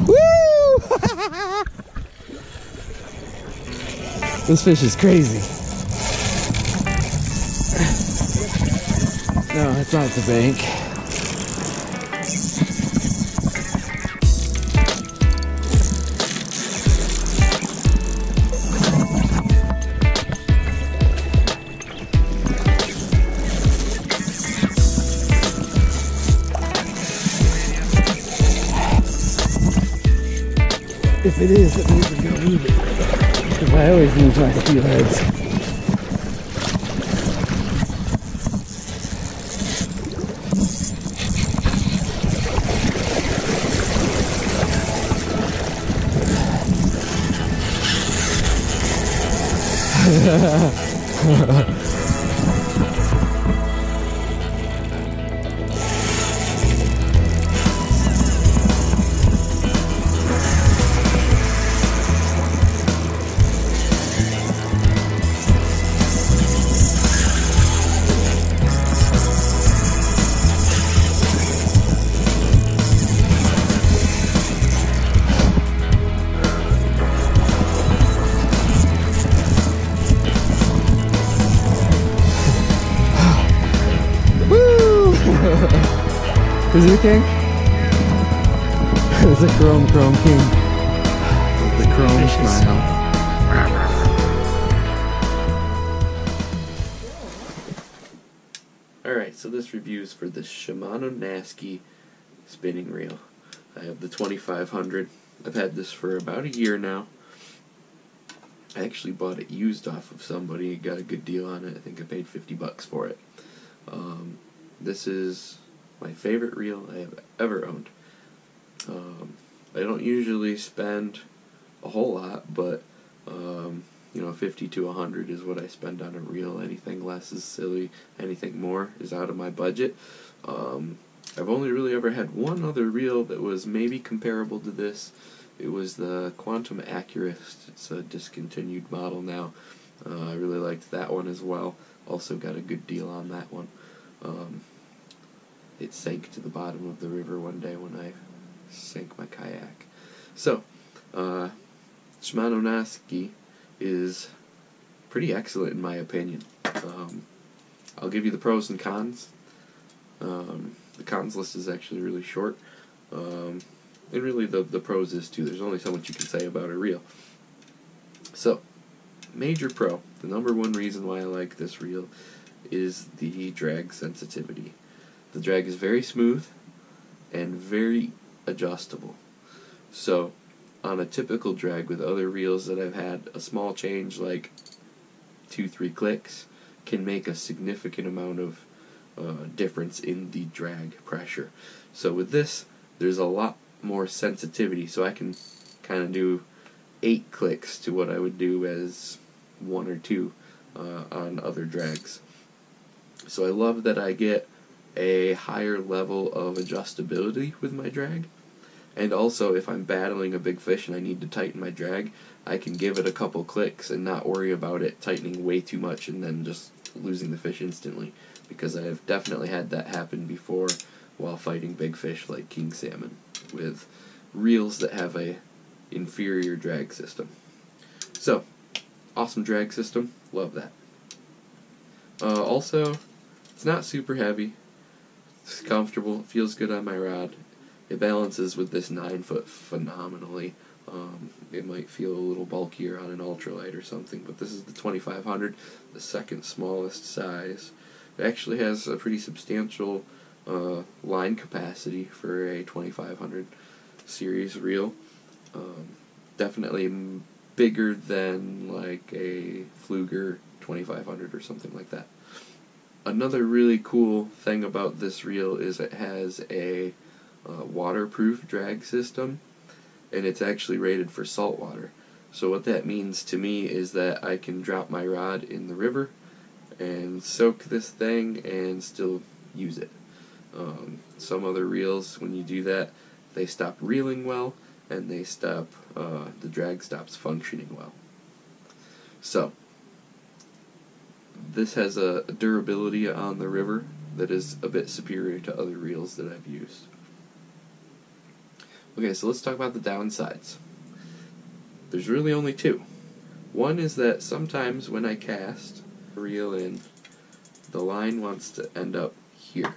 Woo! This fish is crazy. No, it's not the bank. If it is, that means I'm gonna move it. Because I always lose my steelheads. Is it a king? It's a chrome king. The chrome smile. Alright, so this review is for the Shimano Nasci Spinning Reel. I have the 2500. I've had this for about a year now. I actually bought it used off of somebody, got a good deal on it. I think I paid 50 bucks for it. This is my favorite reel I have ever owned. I don't usually spend a whole lot, but you know, 50 to 100 is what I spend on a reel. Anything less is silly. Anything more is out of my budget. I've only really ever had one other reel that was maybe comparable to this. It was the Quantum Accurist. It's a discontinued model now. I really liked that one as well. Also got a good deal on that one. It sank to the bottom of the river one day when I sank my kayak. So, Shimano Nasci is pretty excellent in my opinion. I'll give you the pros and cons. The cons list is actually really short. And really the pros is too. There's only so much you can say about a reel. So, major pro, the number one reason why I like this reel is the drag sensitivity. The drag is very smooth and very adjustable. So, on a typical drag with other reels that I've had, a small change like 2-3 clicks can make a significant amount of difference in the drag pressure. So with this, there's a lot more sensitivity, so I can kind of do 8 clicks to what I would do as 1 or 2 on other drags. So I love that I get a higher level of adjustability with my drag, and also if I'm battling a big fish and I need to tighten my drag, I can give it a couple clicks and not worry about it tightening way too much and then just losing the fish instantly, because I've definitely had that happen before while fighting big fish like king salmon with reels that have a inferior drag system. So, awesome drag system, love that. Also, it's not super heavy. It's comfortable, feels good on my rod. It balances with this 9-foot phenomenally. It might feel a little bulkier on an ultralight or something, but this is the 2500, the second smallest size. It actually has a pretty substantial line capacity for a 2500 series reel. Definitely bigger than like a Fluger 2500 or something like that. Another really cool thing about this reel is it has a waterproof drag system, and it's actually rated for saltwater. So what that means to me is that I can drop my rod in the river and soak this thing and still use it. Some other reels, when you do that, they stop reeling well, and they stop, the drag stops functioning well. So, this has a durability on the river that is a bit superior to other reels that I've used. Okay, so let's talk about the downsides. There's really only two. One is that sometimes when I cast, reel in, the line wants to end up here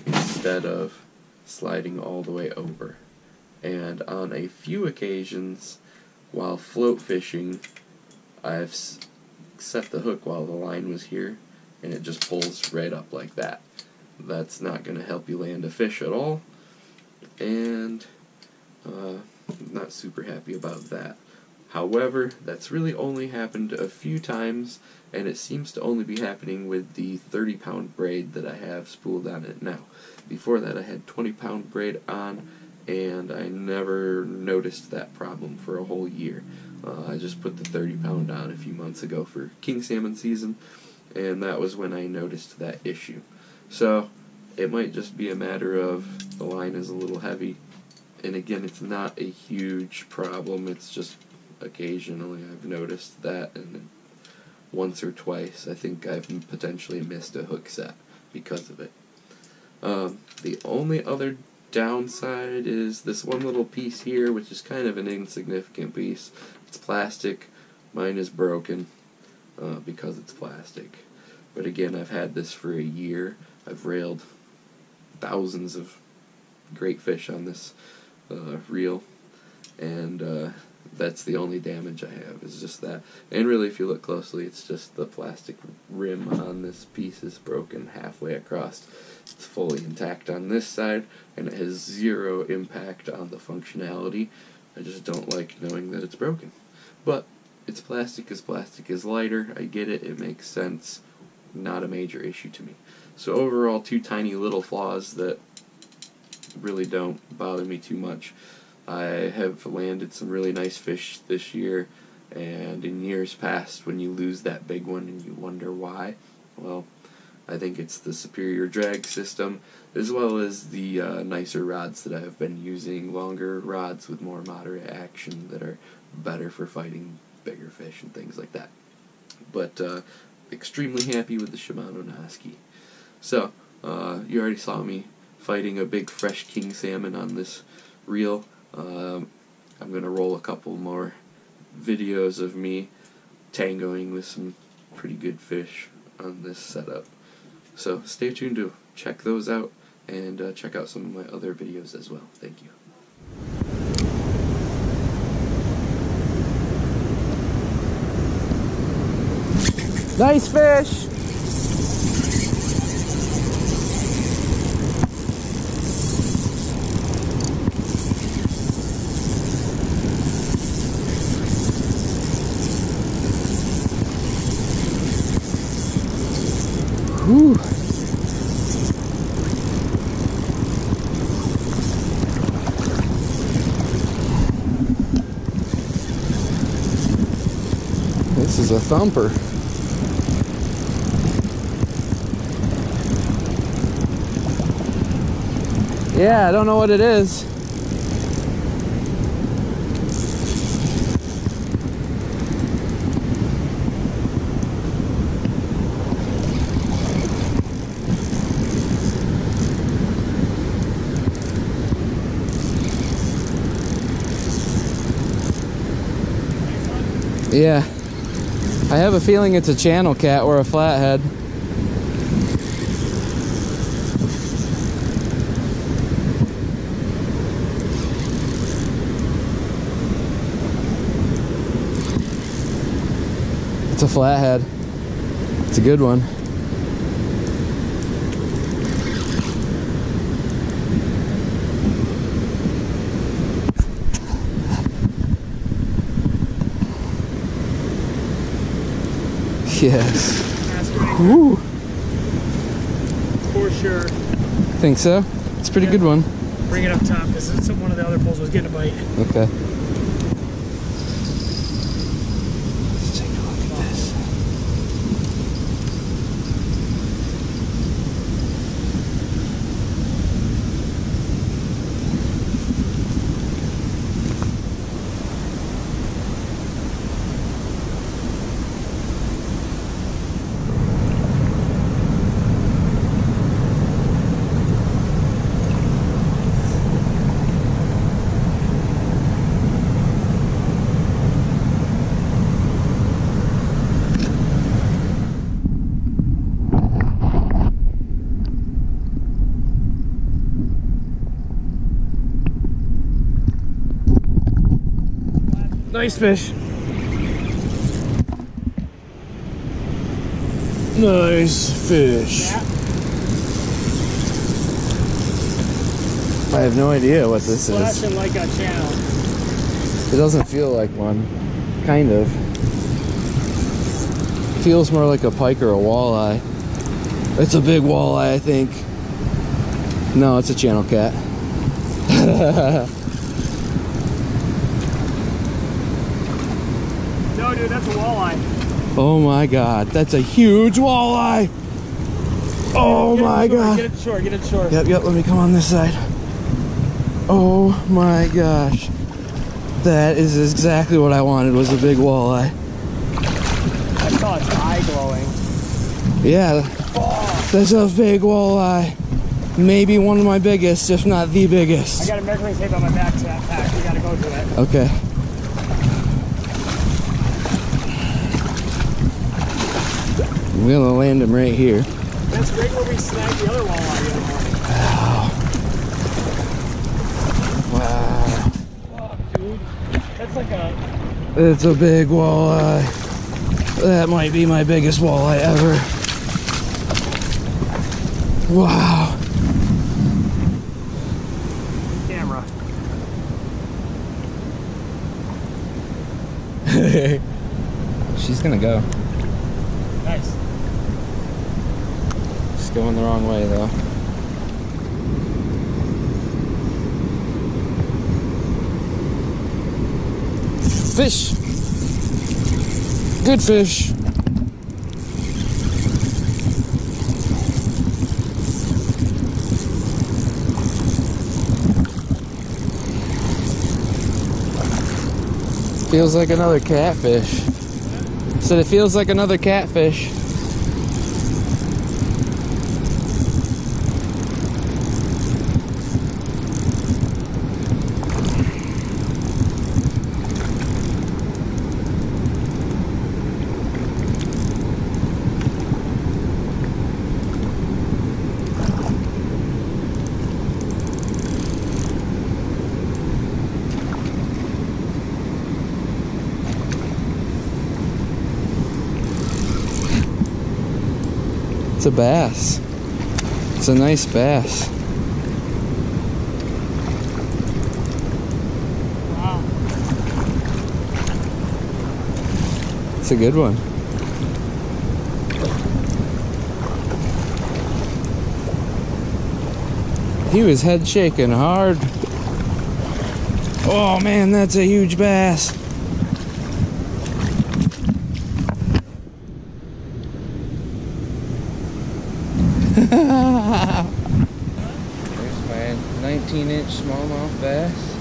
instead of sliding all the way over. And on a few occasions, while float fishing, I've set the hook while the line was here, and it just pulls right up like that. That's not going to help you land a fish at all, and I'm not super happy about that. However, that's really only happened a few times, and it seems to only be happening with the 30-pound braid that I have spooled on it now. Before that, I had 20-pound braid on, and I never noticed that problem for a whole year. I just put the 30-pound on a few months ago for king salmon season, and that was when I noticed that issue. So, it might just be a matter of the line is a little heavy, and again, it's not a huge problem, it's just occasionally I've noticed that, and once or twice I think I've potentially missed a hook set because of it. The only other downside is this one little piece here, which is kind of an insignificant piece. It's plastic. Mine is broken because it's plastic. But again, I've had this for a year. I've railed thousands of great fish on this reel, and that's the only damage I have, is just that. And really, if you look closely, it's just the plastic rim on this piece is broken halfway across. It's fully intact on this side, and it has zero impact on the functionality. I just don't like knowing that it's broken. But it's plastic is lighter. I get it. It makes sense. Not a major issue to me. So overall, two tiny little flaws that really don't bother me too much. I have landed some really nice fish this year, and in years past, when you lose that big one and you wonder why, well, I think it's the superior drag system, as well as the nicer rods that I have been using, longer rods with more moderate action that are better for fighting bigger fish and things like that. But extremely happy with the Shimano Nasci. So, you already saw me fighting a big fresh king salmon on this reel. I'm going to roll a couple more videos of me tangoing with some pretty good fish on this setup. So stay tuned to check those out, and check out some of my other videos as well. Thank you. Nice fish! Whew. This is a thumper. Yeah, I don't know what it is. Yeah, I have a feeling it's a channel cat or a flathead. It's a flathead. It's a good one. Yes. Woo. For sure. Think so? It's a pretty good one. Bring it up top because one of the other poles was getting a bite. Okay. Let's take a look at this. Nice fish. Nice fish. Yeah. I have no idea what this is. Flashing like a channel. It doesn't feel like one. Kind of. Feels more like a pike or a walleye. It's a big walleye, I think. No, it's a channel cat. No, dude, that's a walleye. Oh my god, that's a huge walleye! Oh my god. Get it short, get it short. Yep, let me come on this side. Oh my gosh. That is exactly what I wanted, was a big walleye. I saw its eye glowing. Yeah, that's a big walleye. Maybe one of my biggest, if not the I biggest. got a measuring tape on my backpack. We gotta go to it. Okay. I'm gonna land him right here. That's right where we snagged the other walleye the other morning. Wow. Fuck, dude. That's like a... It's a big walleye. That might be my biggest walleye ever. Wow. camera. She's gonna go. Nice. She's going the wrong way though. Fish! Good fish! Feels like another catfish. Said it feels like another catfish. It's a bass. It's a nice bass. Wow. It's a good one. He was head shaking hard. Oh man, that's a huge bass. There's my 19-inch smallmouth bass.